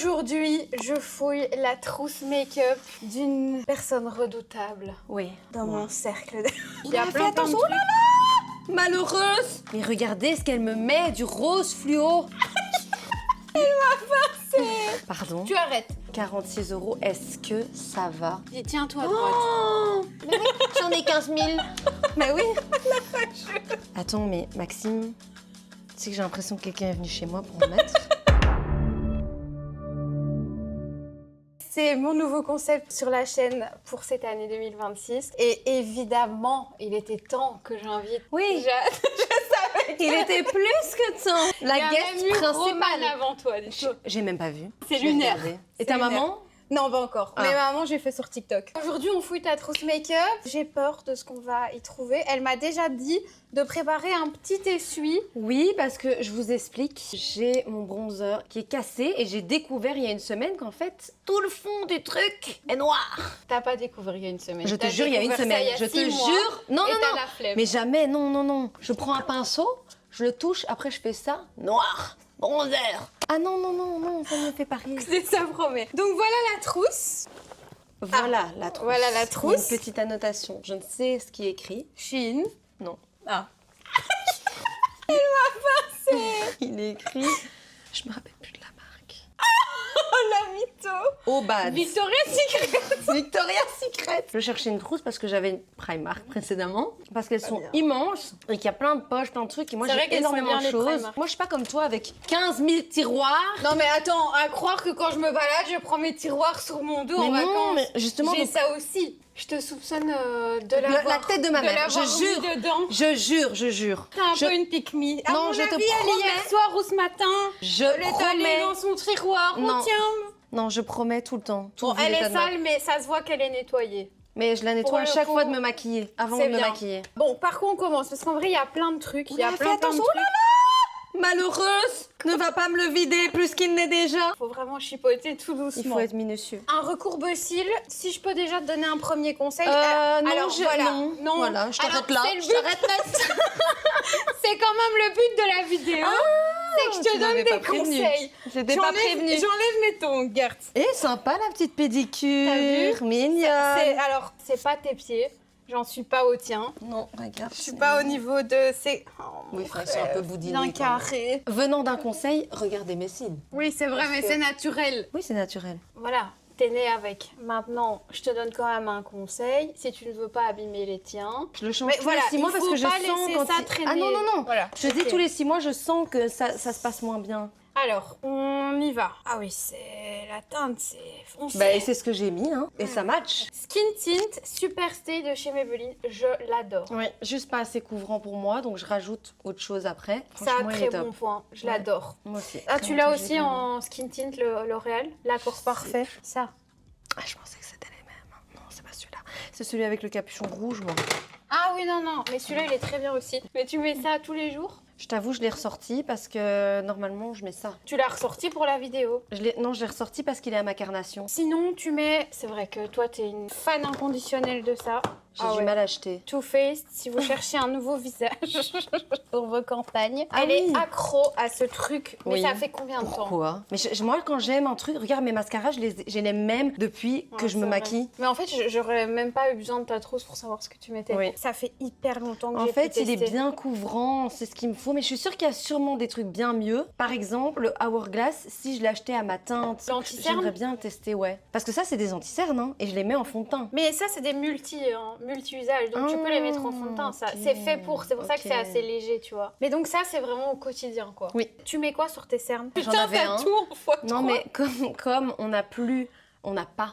Aujourd'hui, je fouille la trousse make-up d'une personne redoutable. Oui. Dans mon cercle de... Il y a plein de attention, oh là là, malheureuse. Mais regardez ce qu'elle me met, du rose fluo. Elle m'a forcé. Pardon. Tu arrêtes. 46 €, est-ce que ça va? Dis, tiens-toi à droite. Oh, mais oui, j'en ai 15 000. Mais oui. Attends, mais Maxime, tu sais que j'ai l'impression que quelqu'un est venu chez moi pour me mettre. C'est mon nouveau concept sur la chaîne pour cette année 2026. Et évidemment, il était temps que j'invite. Oui. Je savais. Il était plus que temps. La guest principale. avant toi, dis-toi. J'ai même pas vu. C'est Je vais lunaire. regarder. C'est Et ta lunaire. maman? Non, pas encore. Ah. Mais maman, j'ai fait sur TikTok. Aujourd'hui, on fouille ta trousse make-up. J'ai peur de ce qu'on va y trouver. Elle m'a déjà dit de préparer un petit essuie. Oui, parce que je vous explique, j'ai mon bronzer qui est cassé et j'ai découvert il y a une semaine qu'en fait, tout le fond du truc est noir. T'as pas découvert il y a une semaine. Je te T'as jure, il y a une découvert ça semaine. il y a Je te 6 mois, jure. Non, et non, t'as non. la flemme. Mais jamais, non, non, non. Je prends un pinceau, je le touche, après je fais ça, noir, bronzer. Ah non, non, non, non, ça me fait pas rire. C'est ça, promet. Donc voilà la trousse. Voilà la trousse. Voilà la Il y a trousse. une petite annotation. Je ne sais ce qui est écrit. Shein. Non. Ah. Il est écrit. Je me rappelle plus de la marque. Oh la mytho. Obad. Victoria's Secret. Victoria's Secret. Je cherchais une trousse parce que j'avais une Primark précédemment. Parce qu'elles sont immenses et qu'il y a plein de poches, plein de trucs. Et moi, C'est vrai j'ai qu'elles sont énormément bien, de les choses. Primark. Moi, je suis pas comme toi avec 15 000 tiroirs. Non mais attends, à croire que quand je me balade, je prends mes tiroirs sur mon dos en Mais non, vacances. mais justement, J'ai donc- ça aussi. Je te soupçonne de l'avoir. la tête de ma mère, je l'avoir jure. mis dedans. Je jure, je jure. T'as un Je- peu une pique-me. À Non, mon je te avis, elle est hier promets. soir ou ce matin. Je Elle est allée promets. dans son tiroir. Non. Oh tiens. Non, je promets tout le temps. Tout Bon, vu elle l'état est de ma- sale, mais ça se voit qu'elle est nettoyée. Mais je la nettoie Pour à le chaque coup, fois de me maquiller, avant de C'est me bien. maquiller. Bon, par contre, on commence. Parce qu'en vrai, il y a plein de trucs. Il y a Fais plein de attention, trucs. oh là là! Malheureuse, ne va pas me le vider plus qu'il n'est déjà. Faut vraiment chipoter tout doucement. Il faut être minutieux. Un recourbe-cils, si je peux déjà te donner un premier conseil. Non, alors voilà. voilà. Non. Voilà, je t'arrête Alors, là. c'est le Je but. t'arrête là. C'est quand même le but de la vidéo. c'est que je te tu m'avais donne pas des prévenu. conseils. J'étais pas prévenue. J'enlève mes tongs, Gert. Eh, sympa la petite pédicure. T'as vu Mignonne. Alors, c'est pas tes pieds. J'en suis pas au tien. Non, regarde. Je suis pas au niveau de ces... Oh, Oui, mon enfin, ils sont un peu boudinés. d'un quand même. carré. Venant d'un conseil, regardez mes signes. Oui, c'est vrai, mais que- c'est naturel. Oui, c'est naturel. Voilà, t'es né avec. Maintenant, je te donne quand même un conseil. Si tu ne veux pas abîmer les tiens... Je le change Mais tous voilà, les 6 mois il parce faut que je pas sens laisser quand ça il- traîner. Ah non, non, non. Voilà, Je dis ok. tous les 6 mois, je sens que ça se passe moins bien. Alors, on y va. Ah oui, c'est... La teinte, c'est foncé. Bah, et c'est ce que j'ai mis, hein. Et ça match. Skin Tint Super Stay de chez Maybelline, je l'adore. Oui, juste pas assez couvrant pour moi, donc je rajoute autre chose après. Ça a Franchement, il très est top. bon point, je Ouais. l'adore. Moi aussi. Ah, Très tu l'as longtemps, aussi j'ai en Skin Tint, le L'Oréal, l'accord parfait. Ça. Ah, je pensais que c'était les mêmes. Non, c'est pas celui-là. C'est celui avec le capuchon rouge, moi. Ah oui, non, non, mais celui-là, il est très bien aussi. Mais tu mets ça tous les jours? Je t'avoue, je l'ai ressorti parce que normalement, je mets ça. Tu l'as ressorti pour la vidéo. Non, je l'ai ressorti parce qu'il est à ma carnation. Sinon, tu mets... C'est vrai que toi, t'es une fan inconditionnelle de ça. J'ai Ah du ouais. mal à acheter. Too Faced, si vous cherchez un nouveau visage pour vos campagnes. Ah Elle oui. est accro à ce truc. Mais Oui. ça fait combien de temps? Pourquoi? Mais moi, quand j'aime un truc, regarde mes mascaras, je les aime même depuis que Ouais, je me c'est vrai. maquille. Mais en fait, j'aurais même pas eu besoin de ta trousse pour savoir ce que tu mettais. Oui. Ça fait hyper longtemps que En j'ai fait, pu il est tester. bien couvrant, c'est ce qu'il me faut, mais je suis sûre qu'il y a sûrement des trucs bien mieux. Par exemple, le Hourglass, si je l'achetais à ma teinte, L'anti-cerne? j'aimerais bien le tester, ouais. Parce que ça, c'est des anti-cernes, hein, et je les mets en fond de teint. Mais ça, c'est des multi-usages, donc tu peux les mettre en fond de teint. Ça, ok. c'est fait pour, c'est pour ça que Ok. c'est assez léger, tu vois. Mais donc ça, c'est vraiment au quotidien, quoi. Oui. Tu mets quoi sur tes cernes? J'en avais un. tout en fois Non, mais comme on n'a pas,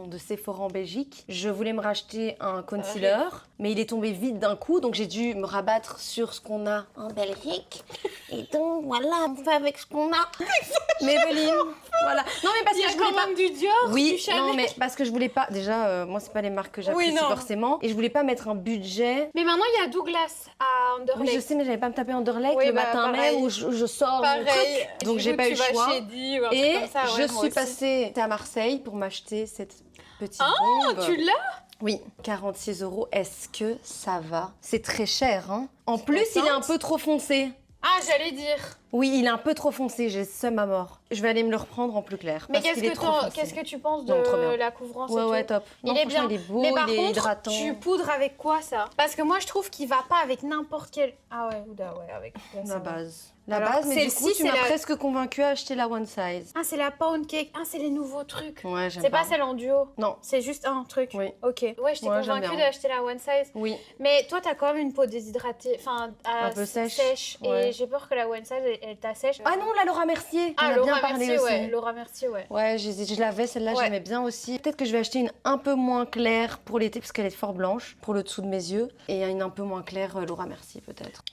de Sephora en Belgique, je voulais me racheter un concealer, mais il est tombé vite d'un coup, donc j'ai dû me rabattre sur ce qu'on a en Belgique. Et donc, voilà, on fait avec ce qu'on a. Maybelline, voilà. Non, mais parce il y que a je voulais quand pas... même du Dior, Oui, du Chanel. non, mais parce que je voulais pas... Déjà, moi, c'est pas les marques que j'apprécie non. forcément. Et je voulais pas mettre un budget... Mais maintenant, il y a Douglas à Underlake. Oui, je sais, mais j'allais pas me taper Underlake Oui, le bah, matin pareil. même où je sors mon Pareil. truc. Donc, Du j'ai coup, pas eu tu le vas choix. chez Di ou un truc Et comme ça, ouais, je moi suis aussi. passée à Marseille pour m'acheter cette petite Ah, bombe. tu l'as? Oui, 46 €. Est-ce que ça va? C'est très cher, hein? En plus, il est contente. un peu trop foncé. Ah, j'allais dire. Oui, il est un peu trop foncé, j'ai seum à mort. Je vais aller me le reprendre en plus clair. Mais qu'est-ce que tu penses de Non, trop bien. la couvrance Ouais, et ouais, tout? top. Il Non, est franchement, bien. il est beau, Mais par il est contre, hydratant. tu poudres avec quoi ça? Parce que moi je trouve qu'il va pas avec n'importe quel. Ah ouais, Ouda, ouais, avec là, ça La va. base. La Alors, base, mais du celle-ci, coup, tu c'est m'as la- presque convaincu à acheter la one size. Ah, c'est la pound cake. Ah, c'est les nouveaux trucs. Ouais, j'aime C'est pas. pas celle en duo. Non. C'est juste un truc. Oui. Ok. Ouais, je t'ai Ouais, j'aime convaincue bien. d'acheter la one size. Oui. Mais toi, t'as quand même une peau déshydratée, enfin Un peu sèche. Ouais. Et j'ai peur que la one size, elle t'assèche. Ah non, la Laura Mercier. Ah, On a Laura bien parlé Mercier, aussi. ouais. Laura Mercier, ouais. Ouais, je l'avais, celle-là, Ouais. j'aimais bien aussi. Peut-être que je vais acheter une un peu moins claire pour l'été, parce qu'elle est fort blanche, pour le dessous de mes yeux. Et une un peu moins claire, Laura Mercier, peut-être.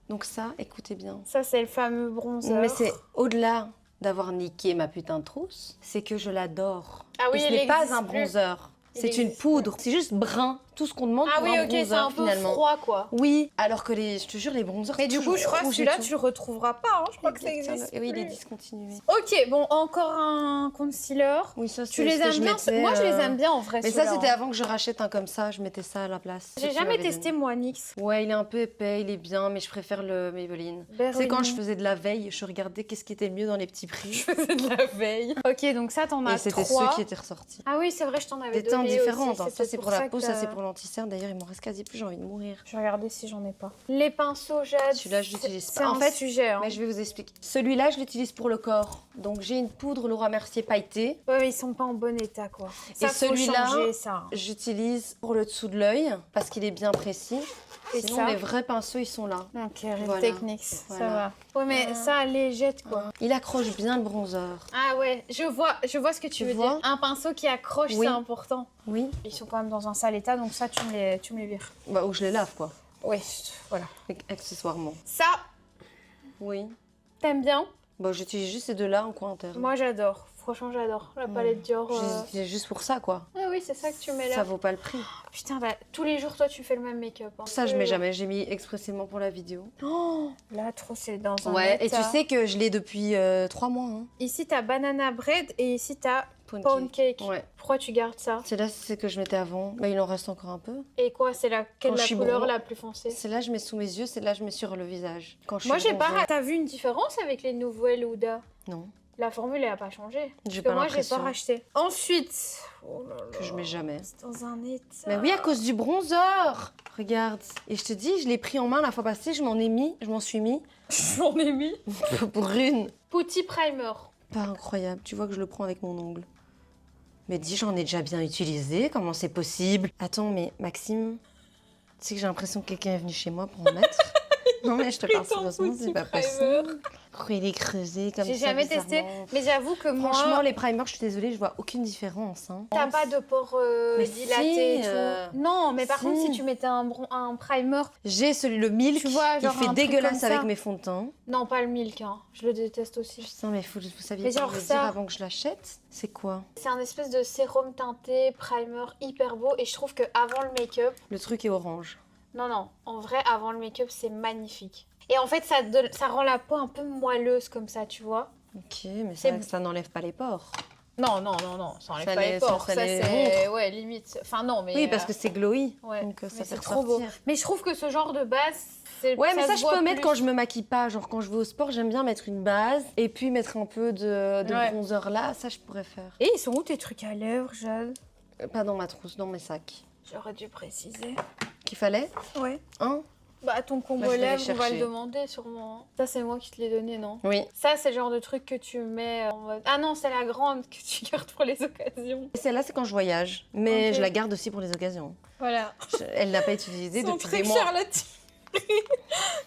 Donc ça, écoutez bien. Ça, c'est le fameux bronzer. Mais c'est au-delà d'avoir niqué ma putain de trousse, c'est que je l'adore. Ah oui, et ce il n'est pas existe un plus. bronzer, Il c'est une existe poudre. C'est juste brun, tout ce qu'on demande Ah pour oui, un ok, bronzer c'est un peu finalement. froid, quoi. Oui, alors que je te jure, les bronzers, Mais du toujours coup, je crois que rouge et celui-là, tout. tu le retrouveras pas. Hein. Je crois que ça Tiens, existe. oui, il est plus. discontinué. Ok, bon, encore un concealer. Oui, ça, Tu les aimes bien? Moi, je les aime bien en vrai. Mais ça, ceux-là, c'était hein. avant que je rachète un comme ça, je mettais ça à la place. J'ai Tu jamais m'avais testé, donné. moi, NYX. Ouais, il est un peu épais, il est bien, mais je préfère le Maybelline. C'est quand je faisais de la veille, je regardais qu'est-ce qui était le mieux dans les petits prix. faisais de la veille. Ok, donc ça, t'en as Et c'était trois. ceux qui étaient ressortis. Ah oui, c'est vrai, je t'en avais Des teintes donné différentes, aussi. hein. C'est Ça c'est peut-être pour la ça peau, que ça t'as- c'est pour l'anti-cerne. D'ailleurs, il m'en reste quasi plus, j'ai envie de mourir. Je vais regarder si j'en ai pas. Les pinceaux jade. Celui-là, je l'utilise C'est pas. un En fait, sujet. Hein. mais je vais vous expliquer. Celui-là, je l'utilise pour le corps. Donc j'ai une poudre Laura Mercier pailletée. Ouais, mais ils sont pas en bon état, quoi. Ça, Et faut celui-là, changer, ça. j'utilise pour le dessous de l'œil parce qu'il est bien précis. Et Sinon, ça les vrais pinceaux, ils sont là. Ok, Real Voilà. Techniques, ça Voilà. va. Ouais, mais ça, les jette, quoi. Il accroche bien le bronzer. Ah ouais, je vois ce que tu veux vois dire. Un pinceau qui accroche, Oui. c'est important. Oui. Ils sont quand même dans un sale état, donc ça, tu me les vires. Bah, ou je les lave, quoi. Ouais, voilà. Accessoirement. Ça, Oui. t'aimes bien? Bah, j'utilise juste ces deux-là en coin interne. Moi, j'adore. Franchement, j'adore. La palette Dior. J'utilise juste pour ça, quoi. Ah oui, c'est ça que tu mets là. Ça vaut pas le prix. Putain, bah, tous les jours, toi, tu fais le même make-up. Hein. Ça, je mets jamais. J'ai mis expressément pour la vidéo. Oh, là, trop, c'est dans un Ouais, et état. tu sais que je l'ai depuis 3 mois. Hein. Ici, t'as banana bread et ici, t'as Pound pound cake. Ouais. Pourquoi tu gardes ça? C'est là, c'est ce que je mettais avant. Mais il en reste encore un peu. Et quoi, c'est quelle Quand je la suis couleur bronze. la plus foncée? C'est là, je mets sous mes yeux. C'est là, je mets sur le visage. Quand je Moi, suis j'ai pas. bronzée. T'as vu une différence avec les nouvelles Ouda? Non, La formule, elle a pas changé. j'ai Parce pas que moi, j'ai l'impression pas racheté. Ensuite, oh là là, que je mets jamais. c'est dans un état. Mais oui, à cause du bronzer. Regarde. Et je te dis, je l'ai pris en main la fois passée. Je m'en suis mis J'en ai mis. pour une. Petit primer. Pas incroyable. Tu vois que je le prends avec mon ongle. Mais dis, j'en ai déjà bien utilisé. Comment c'est possible? Attends, mais Maxime, tu sais que j'ai l'impression que quelqu'un est venu chez moi pour en mettre. Non, mais je te parle ton sérieusement, petit c'est pas primer. possible. Pourquoi il est creusé comme ça? J'ai jamais testé, bizarrement mais j'avoue que moi, Franchement, les primers, je suis désolée, je vois aucune différence. Hein. t'as pas de pores Mais dilatés si, et tout. Non, mais par si. contre, si tu mettais un primer, J'ai le Milk, Tu vois, il genre fait un truc dégueulasse comme ça. avec mes fonds de teint. non, pas le milk, hein. Je le déteste aussi. Putain, mais vous saviez Mais pas genre me le dire ça. avant que je l'achète? C'est quoi? C'est un espèce de sérum teinté, primer hyper beau, et je trouve que avant le make-up, Le truc est orange. non, en vrai, avant le make-up, c'est magnifique. Et en fait, ça rend la peau un peu moelleuse comme ça, tu vois. Ok, mais C'est- c'est vrai que ça n'enlève pas les pores. Non, ça enlève Ça pas les les- pores. ça Ça, les c'est. Ouais, limite. Enfin, non, mais. Oui, parce que c'est glowy. Ouais, Donc mais ça c'est fait trop beau. ressortir. Mais je trouve que ce genre de base, c'est. Ouais, mais ça, se je voit peux mettre plus. quand je me maquille pas. Genre, quand je vais au sport, j'aime bien mettre une base et puis mettre un peu de Ouais. bronzer là. Ça, je pourrais faire. Et ils sont où tes trucs à lèvres, Jade? Pas dans ma trousse, dans mes sacs. J'aurais dû préciser. Qu'il fallait Ouais. Hein? Bah, ton combo Bah, je vais les lèvres, on va chercher. le demander sûrement. Ça, c'est moi qui te l'ai donné, non? Oui. Ça, c'est le genre de truc que tu mets en mode. Ah non, c'est la grande que tu gardes pour les occasions. Et celle-là, c'est quand je voyage. Mais Ok. je la garde aussi pour les occasions. Voilà. Elle n'a pas été utilisée Son depuis truc des mois. Charlotte.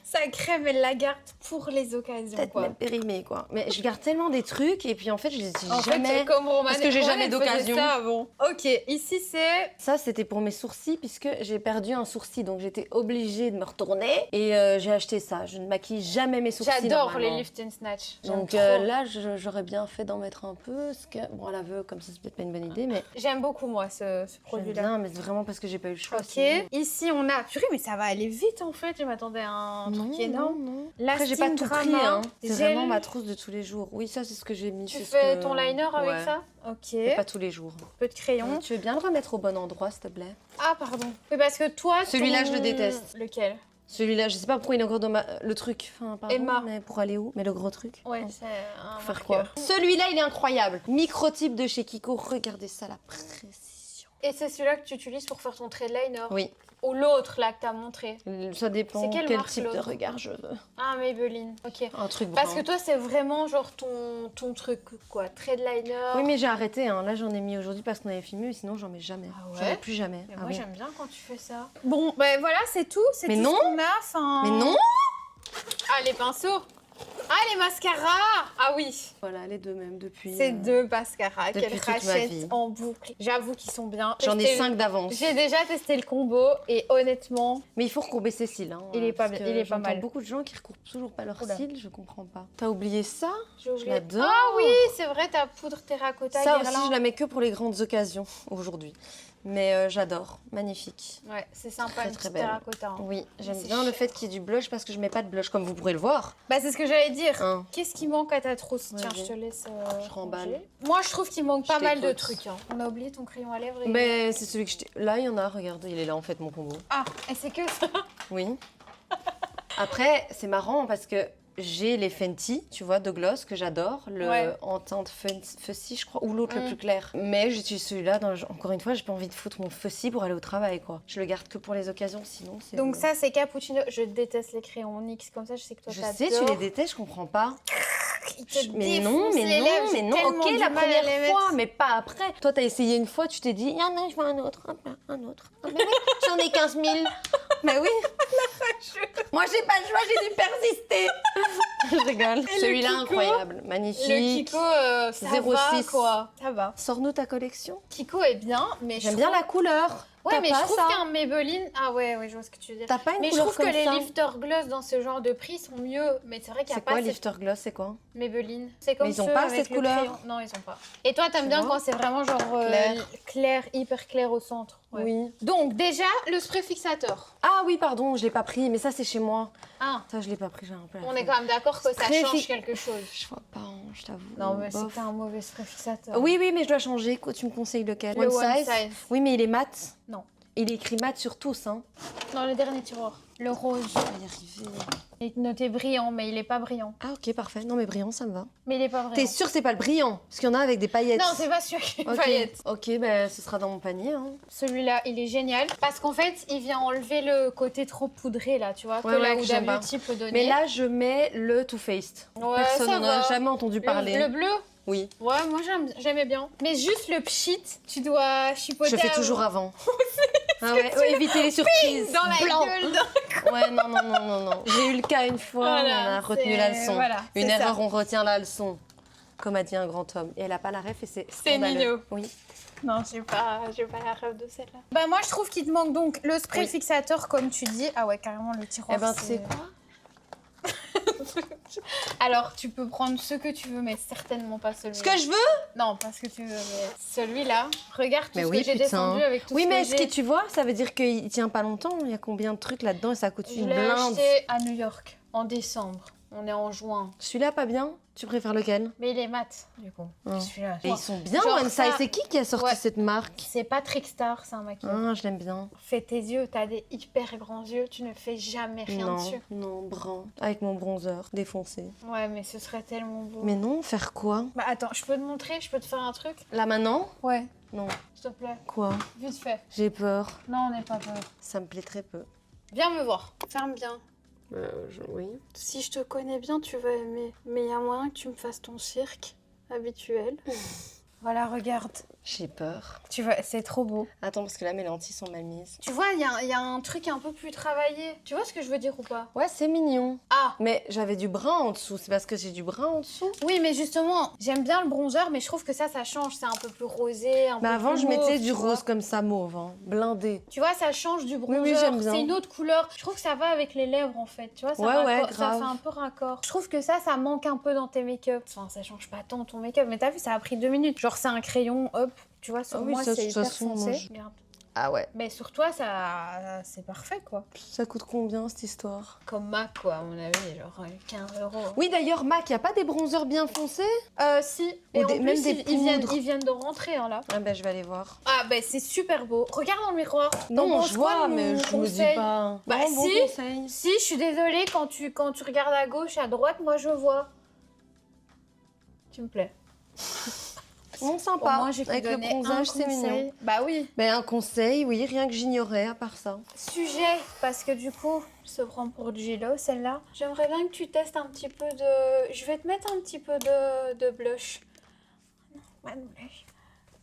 Sa crème, elle la garde pour les occasions, Peut-être quoi. même périmée, quoi. Mais je garde tellement des trucs et puis en fait, je les utilise En jamais. fait, comme Roman, parce que j'ai Roman, jamais elle faisait d'occasion. ça avant. Ok, ici c'est. Ça, c'était pour mes sourcils puisque j'ai perdu un sourcil. Donc, j'étais obligée de me retourner et j'ai acheté ça. Je ne maquille jamais mes sourcils. J'adore les normalement. lift and snatch. J'aime Donc trop. là, j'aurais bien fait d'en mettre un peu. Parce que, bon, à l'aveu, comme ça, c'est peut-être pas une bonne idée, mais J'aime beaucoup, moi, ce j'aime produit-là. bien, mais c'est vraiment parce que j'ai pas eu le choix. Ok, sinon- ici on a. Purée, mais ça va aller vite en fait. Je m'attendais à un Non, truc énorme. non. La Après, j'ai pas tout pris, Drama, hein. C'est gel. vraiment ma trousse de tous les jours. Oui, ça, c'est ce que j'ai mis. Tu c'est ce fais que- ton liner avec Ouais. ça? Ok. Mais pas tous les jours. Peu de crayon. Tu veux bien le remettre au bon endroit, s'il te plaît? Ah, pardon. Oui, parce que toi. Celui-là, ton- je le déteste. Lequel? Celui-là, je sais pas pourquoi il est encore dans le truc. Enfin, pardon, Emma. mais pour aller où? Mais le gros truc. Ouais, c'est un Pour faire marqueur. quoi? Celui-là, il est incroyable. Microtype de chez Kiko. Regardez ça, la précision. Et c'est celui-là que tu utilises pour faire ton trait de liner? Oui. Ou l'autre là que t'as montré? Ça dépend C'est quelle quel marque, type de l'autre regard je veux. Ah, Maybelline, ok. Un truc brun. Parce que toi, c'est vraiment genre ton truc, quoi. Trait de liner. Oui, mais j'ai arrêté. Hein. Là, j'en ai mis aujourd'hui parce qu'on avait filmé, mais sinon, j'en mets jamais. Ah ouais? J'en mets plus jamais. Mais Ah moi, oui. j'aime bien quand tu fais ça. Bon, ben voilà, c'est tout. C'est Mais tout non. ce qu'on a. Enfin... Mais non. Ah, les pinceaux. Ah, les mascaras. Ah oui. Voilà, les deux mêmes depuis. C'est deux mascaras depuis qu'elle toute ma rachète vie. en boucle. J'avoue qu'ils sont bien. J'en ai Testé- 5 d'avance. J'ai déjà testé le combo et honnêtement, Mais il faut recourber ses cils. Hein, Il est pas parce bien- que il est pas j'entends mal. beaucoup de gens qui recourbent toujours pas leurs Oula. cils, je comprends pas. T'as oublié ça? j'ai oublié. l'adore. Ah oui, c'est vrai, ta poudre terracotta Ça aussi, guirlande. je la mets que pour les grandes occasions aujourd'hui. Mais j'adore, magnifique. Ouais, c'est sympa, Très, une très petite belle. terracotta. hein. Oui, j'aime c'est bien le cher. fait qu'il y ait du blush parce que je mets pas de blush comme vous pourrez le voir. Bah, c'est ce que j'allais dire. Hein. Qu'est-ce qui manque à ta trousse? Tiens, Vas-y. je te laisse. Je remballe. ranger. Moi, je trouve qu'il manque Je pas mal de t'écoute. trucs. hein. On a oublié ton crayon à lèvres. Mais c'est celui que je t'ai. Là, il y en a, regarde, il est là en fait, mon combo. Ah, et c'est que ça. Oui. Après, c'est marrant parce que j'ai les Fenty, tu vois, de gloss que j'adore, le Ouais. en teinte Fussy, je crois, ou l'autre le Mm. plus clair. Mais j'utilise celui-là, encore une fois, j'ai pas envie de foutre mon Fussy pour aller au travail, quoi. Je le garde que pour les occasions, sinon c'est. Donc, ça, c'est cappuccino. Je déteste les crayons Onyx comme ça. Je sais que toi, Je t'adores. sais, tu les détestes, je comprends pas. Ils te Mais non, défoncent mais les non, lèvres, mais j'ai non. tellement Ok, du la mal à les première mettre. fois, mais pas après. Toi, t'as essayé une fois, tu t'es dit, ah non, je veux un autre, hop là, un autre. Ah, mais oui, j'en ai 15 000. Mais oui. Moi, j'ai pas le choix, j'ai dû persister. Je rigole. Et le Celui-là, Kiko incroyable, magnifique. Le Kiko, ça 06. va, quoi. Ça va. Sors-nous ta collection. Kiko est bien, mais J'aime je bien trouve... la couleur. Ouais, T'as mais pas je trouve ça qu'un Maybelline... Ah ouais, je vois ce que tu veux dire. T'as pas une Mais je couleur trouve que comme les ça lifter gloss dans ce genre de prix sont mieux. Mais c'est vrai qu'il n'y a C'est pas quoi, cette lifter gloss, c'est quoi? Maybelline. C'est comme Mais ils ont ceux pas avec cette le couleur. crayon. Non, ils ont pas. Et toi, t'aimes Tu bien vois quand c'est vraiment genre clair, hyper clair au centre. Ouais. Oui. Donc déjà, le spray fixateur. Ah oui, pardon, je l'ai pas pris, mais ça, c'est chez moi. Ah, Ça, je l'ai pas pris, j'ai un peu la on est flemme. quand même d'accord que ça Spray change fi- quelque chose. Je vois pas, hein, je t'avoue. Non, mais Bof. c'est un mauvais spray fixateur. Oui, oui, mais je dois changer. Quoi, tu me conseilles lequel? Le One Size. Oui, mais il est mat. Non. Il est écrit mat sur tous, hein. Dans le dernier tiroir. Le rose. Je vais y arriver. Il est noté brillant, mais il est pas brillant. Ah, ok, parfait. Non, mais brillant, ça me va. Mais il est pas T'es brillant. sûr que c'est pas le brillant? Parce qu'il y en a avec des paillettes. Non, c'est pas sûr qu'il y ait une Ok. paillette. Ok, ben ce sera dans mon panier. Hein. Celui-là, il est génial. Parce qu'en fait, il vient enlever le côté trop poudré, là, tu vois. Ouais, que ouais, la que Huda j'aime pas. Beauty peut donner. Mais là, je mets le Too Faced. Ouais, Personne ça n'en a va. jamais entendu parler. Le bleu. Oui. Ouais, moi j'aimais bien. Mais juste le pchit, tu dois chipoter Je fais toujours avant. Ah ouais, ouais, éviter les surprises. dans la Blanc. gueule. Ouais, non, non, non, non, non. J'ai eu le cas une fois, Voilà, on a retenu c'est- la leçon. voilà, Une c'est erreur, ça. on retient la leçon. Comme a dit un grand homme. Et elle a pas la ref et c'est C'est scandaleux. mignon. Oui. Non, j'ai pas la rêve de celle-là. Bah moi je trouve qu'il te manque donc le spray Oui. fixateur comme tu dis. Ah ouais, carrément le tiroir. Eh ben, tu sais quoi? Alors tu peux prendre ce que tu veux, mais certainement pas celui-là. Ce que je veux? Non, pas ce que tu veux, mais celui-là. Regarde tout Mais ce oui, que j'ai putain. descendu avec tout Oui, ce mais que est-ce j'ai. que tu vois, ça veut dire qu'il tient pas longtemps. Il y a combien de trucs là-dedans et ça coûte Je une l'ai blinde. acheté à New York en décembre. On est en juin. Celui-là, pas bien? Tu préfères lequel? Mais il est mat, du coup. Ah. Celui-là. Et ils sont bien, Genre One Size. ça- C'est qui a sorti Ouais. cette marque? C'est pas Trickstar, c'est un maquillage. Ah, je l'aime bien. Fais tes yeux, t'as des hyper grands yeux, tu ne fais jamais rien Non, dessus. non, brun. Avec mon bronzer défoncé. Ouais, mais ce serait tellement beau. Mais non, faire quoi? Bah attends, je peux te montrer, je peux te faire un truc? Là maintenant? Ouais, Non. s'il te plaît. Quoi? Vite fait. J'ai peur. Non, on n'est pas peur. Ça me plaît très peu. Viens me voir. Ferme bien. Oui. Si je te connais bien, tu vas aimer. Mais il y a moyen que tu me fasses ton cirque habituel. Voilà, regarde. J'ai peur. Tu vois, c'est trop beau. Attends, parce que là, mes lentilles sont mal mises. Tu vois, il y a un truc un peu plus travaillé. Tu vois ce que je veux dire ou pas? Ouais, c'est mignon. Ah, Mais j'avais du brun en dessous. C'est parce que j'ai du brun en dessous. oui, mais justement, j'aime bien le bronzer, mais je trouve que ça change. C'est un peu plus rosé, un Mais peu avant, plus je mettais mauve, du tu vois. rose comme ça, mauve, hein. Blindé. Tu vois, ça change du bronzer. oui, j'aime bien. C'est une autre couleur. Je trouve que ça va avec les lèvres, en fait. Tu vois, ça, Ouais, ça grave. fait un peu raccord. Je trouve que ça manque un peu dans tes make-up. Enfin, ça change pas tant ton make-up. Mais t'as vu, ça a pris 2 minutes. Genre, c'est un crayon, hop. Tu vois, sur Ah oui, moi, ça, de c'est toute hyper façon, foncé. moi, je- Regarde. Ah ouais. Mais sur toi, ça, c'est parfait, quoi. Ça coûte combien cette histoire? Comme MAC, quoi, à mon avis, genre 15 €. Oui, d'ailleurs, MAC, y a pas des bronzers bien foncés? Si. Ou Et en des- plus, même des ils viennent de rentrer, hein, là. Ah ben, je vais aller voir. Ah, ben, c'est super beau. Regarde dans le miroir. Non, T'en penses je quoi vois, de mais mon je me dis conseil pas. Bah, Non, bon si. conseil. Si, je suis désolée, quand tu regardes à gauche, à droite, moi, je vois. Tu me plais. Bon, Au sympa. moins, j'ai pu Avec le donner un bronzage, c'est mignon. conseil. Bah oui. Ben, un conseil, oui, rien que j'ignorais à part ça. Sujet, parce que du coup, se prend pour du Gilo, celle-là. J'aimerais bien que tu testes un petit peu de... Je vais te mettre un petit peu de blush. Non, pas de blush.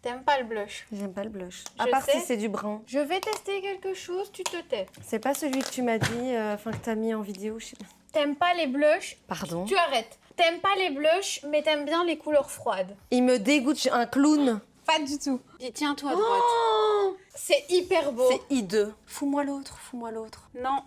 T'aimes pas le blush? J'aime pas le blush. À Je part sais. si c'est du brun. Je vais tester quelque chose, tu te tais. C'est pas celui que tu m'as dit, enfin que t'as mis en vidéo, je sais pas. T'aimes pas les blushs? Pardon. Tu arrêtes. T'aimes pas les blushs, mais t'aimes bien les couleurs froides. Il me dégoûte, je suis un clown. Pas du tout. Dis, tiens-toi à droite. Oh, C'est hyper beau. c'est hideux. Fous-moi l'autre, fous-moi l'autre. Non.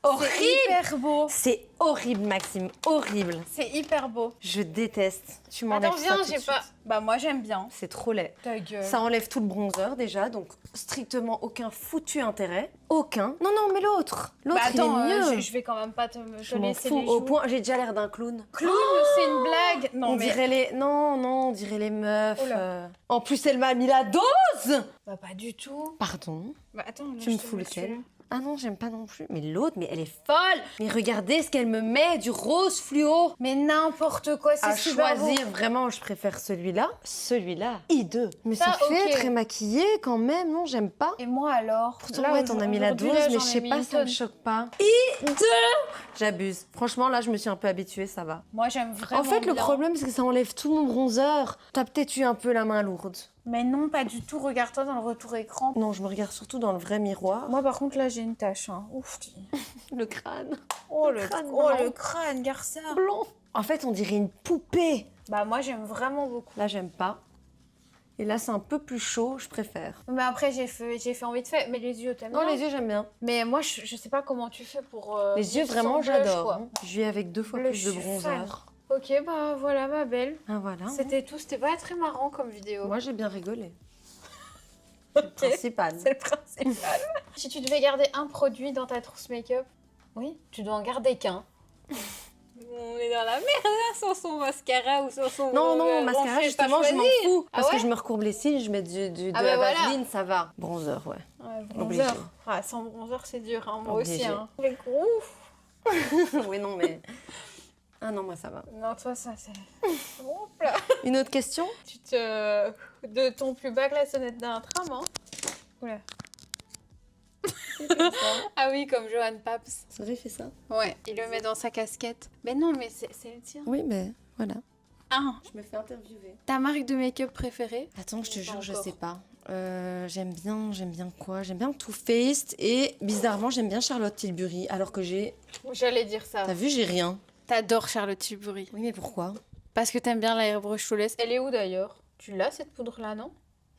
Horrible. C'est hyper beau. C'est horrible, Maxime, horrible. C'est hyper beau. Je déteste. Tu m'enlèves Attends, ça viens, tout de j'ai suite. pas... Bah moi j'aime bien. C'est trop laid. Ta gueule. Ça enlève tout le bronzer déjà, donc strictement aucun foutu intérêt. Aucun. Non, non, mais l'autre. L'autre, Bah attends, il est mieux. je vais quand même pas te Je m'en laisser fous. les Au joues. point, j'ai déjà l'air d'un clown. Clown, c'est une blague. Non On mais... dirait les... Non, non, on dirait les meufs. Oula. En plus, elle m'a mis la dose. Bah pas du tout. Pardon. Bah attends, là, Tu je me te fous mets lequel? celui-là. Ah non, j'aime pas non plus. Mais l'autre, mais elle est folle. Mais regardez ce qu'elle me met, du rose fluo. Mais n'importe quoi, À c'est super beau. choisir, vraiment, je préfère celui-là. Celui-là, hideux. Mais ça, Ça, fait ok. très maquillé quand même, non, j'aime pas. Et moi alors? Pourtant, Là, ouais, t'en as mis la aujourd'hui, dose, là, mais j'en je ai sais mis pas, une ça me tonne. choque pas. J'abuse. Franchement, là, je me suis un peu habituée, ça va. Moi j'aime vraiment En fait, le bien. problème, c'est que ça enlève tout mon bronzer. T'as peut-être eu un peu la main lourde. Mais non, pas du tout. Regarde-toi dans le retour écran. Non, je me regarde surtout dans le vrai miroir. Moi par contre là j'ai une tache. Hein. Ouf. Le crâne. Oh blanc. le crâne, garçon. Blond. En fait, on dirait une poupée. Bah moi j'aime vraiment beaucoup. Là, j'aime pas. Et là, c'est un peu plus chaud, je préfère. Mais après j'ai fait envie de faire. Mais les yeux t'aimes Non, bien? les yeux, j'aime bien. Mais moi je sais pas comment tu fais pour. Les yeux, sans vraiment, blush, j'adore. quoi. Hein. Je vais avec 2 fois Blush, plus de je suis bronzer. Ok bah voilà ma belle. Ah, voilà. C'était tout. C'était pas très marrant comme vidéo. Moi, j'ai bien rigolé. Ok. Principal. C'est le principal. Si tu devais garder un produit dans ta trousse make-up, oui, tu dois en garder qu'un. On est dans la merde hein, sans son mascara ou sans son... Non, non, mascara, ronflet, justement, pas je m'en choisir. fous. Ah Parce que ouais je me recourbe les cils, je mets de Ah la bah voilà. vaseline, ça va. Bronzer, ouais. Ouais, Obligé. bronzer. Ah, sans bronzer, c'est dur, hein, moi Obligé. aussi. Hein. Les gros. Oui, non, mais... Ah non, moi, ça va. Non, toi, ça, c'est... Hop là. Une autre question? Tu te... De ton plus bas que la sonnette d'un tram, hein. Oula. Ah oui, comme Johan Paps. C'est vrai, il fait ça? Ouais, il le met dans sa casquette. Mais non, mais c'est le tien. Oui, mais voilà. Ah, Je me fais interviewer. ta marque de make-up préférée? Attends, je te Pas jure, je encore. sais pas. J'aime bien quoi? J'aime bien Too Faced et bizarrement, j'aime bien Charlotte Tilbury alors que j'ai... J'allais dire ça. T'as vu, j'ai rien. T'adores Charlotte Tilbury. Oui, mais pourquoi? Parce que t'aimes bien la airbrush flawless. Elle est où d'ailleurs? Tu l'as cette poudre-là, non?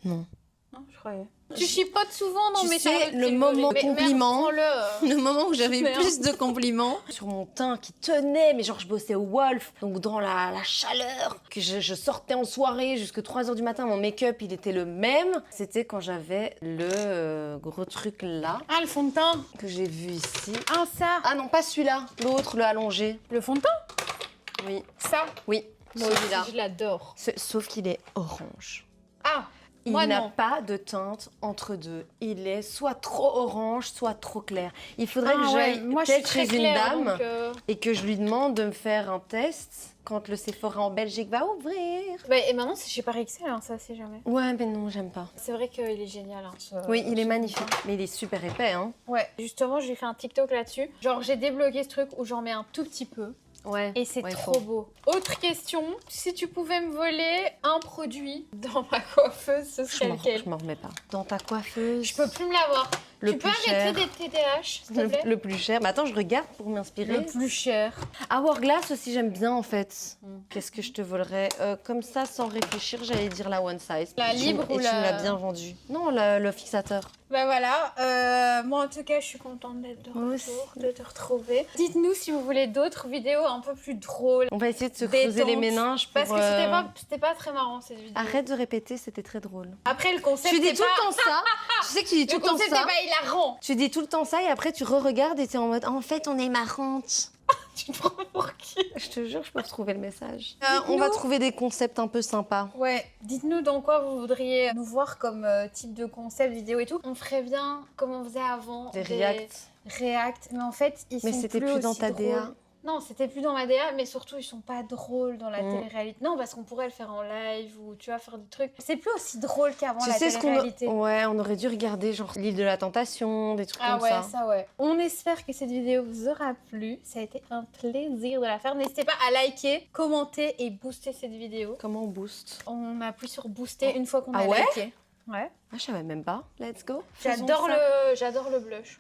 Non. Non, je croyais. Tu chipotes souvent dans Tu mes sais, Charlotte le Tilbury. moment Mais merde, compliment. prends-le. Le moment où j'avais Merde. plus de compliments sur mon teint qui tenait, mais genre je bossais au Wolf, donc dans la chaleur, que je sortais en soirée jusque 3h du matin, mon make-up il était le même. C'était quand j'avais le gros truc là, Ah, le fond de teint. que j'ai vu ici. Ah, ça. Ah non, pas celui-là, l'autre, le allongé. Le fond de teint. Oui, Ça. oui, Moi aussi, celui-là. je l'adore. Sauf qu'il est orange. Ah. Il Moi, n'a non. pas de teinte entre deux. Il est soit trop orange, soit trop clair. Il faudrait que Ah ouais, j'aille moi je suis peut-être très chez une claire, dame donc, et que je lui demande de me faire un test quand le Sephora en Belgique va ouvrir. Bah, et maintenant c'est chez Paris Excel, hein, ça c'est jamais. Ouais, mais non, j'aime pas. C'est vrai qu'il est génial. Hein, Oui, il est magnifique, mais il est super épais, hein. Ouais, justement j'ai fait un TikTok là-dessus. Genre j'ai débloqué ce truc où j'en mets un tout petit peu. Ouais. Et c'est Ouais, trop faut. beau. Autre question, si tu pouvais me voler un produit dans ma coiffeuse, ce serait lequel? Je m'en remets pas. Dans ta coiffeuse. Je peux plus me l'avoir. Le Tu peux plus arrêter cher. des TDH, s'il te plaît? Le plus cher. Mais attends, je regarde pour m'inspirer. Le plus cher. Hourglass aussi, j'aime bien en fait. Mm. Qu'est-ce que je te volerais? Comme ça, sans réfléchir, j'allais dire la One Size. La Et tu- libre et ou tu la- me l'as bien vendu. Non, le fixateur. Bah voilà, moi en tout cas je suis contente d'être de Moi retour, aussi. de te retrouver. Dites-nous si vous voulez d'autres vidéos un peu plus drôles. On va essayer de se creuser les Détente. méninges pour... Parce que c'était pas très marrant cette vidéo. Arrête de répéter, c'était très drôle. Après le concept Tu dis c'est tout pas... le temps ça. Tu sais que tu dis tout Le le temps concept ça. c'est pas hilarant. Tu dis tout le temps ça et après tu re-regardes et t'es en mode en fait on est marrante. Tu te prends pour qui? Je te jure, je peux retrouver le message. Dites-nous. On va trouver des concepts un peu sympas. Ouais, dites-nous dans quoi vous voudriez nous voir comme type de concept, vidéo et tout. On ferait bien comme on faisait avant. Des reacts. React, mais en fait ils Mais sont c'était plus plus dans aussi ta drôles. DA. Non, c'était plus dans ma DA, mais surtout ils sont pas drôles dans la Mm. télé-réalité. Non, parce qu'on pourrait le faire en live ou tu vois faire des trucs. C'est plus aussi drôle qu'avant Tu la sais ce qu'on télé-réalité. Ouais, on aurait dû regarder genre l'île de la tentation, des trucs Ah comme ouais, ça. ça ouais. On espère que cette vidéo vous aura plu. Ça a été un plaisir de la faire. N'hésitez pas à liker, commenter et booster cette vidéo. Comment on booste? On appuie sur booster une fois qu'on Ah a ouais liké. Ouais. Ah, je savais même pas. Let's go. J'adore Faisons ça. j'adore le blush.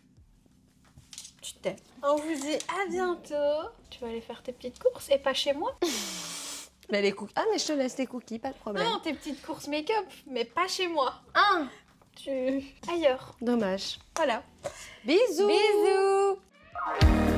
Tu t'aimes. On vous dit à bientôt. Tu vas aller faire tes petites courses et pas chez moi. Mais les cookies. Ah, mais je te laisse les cookies, pas de problème. Non, tes petites courses make-up, mais pas chez moi. Ah, Ailleurs. dommage. Voilà. Bisous. Bisous.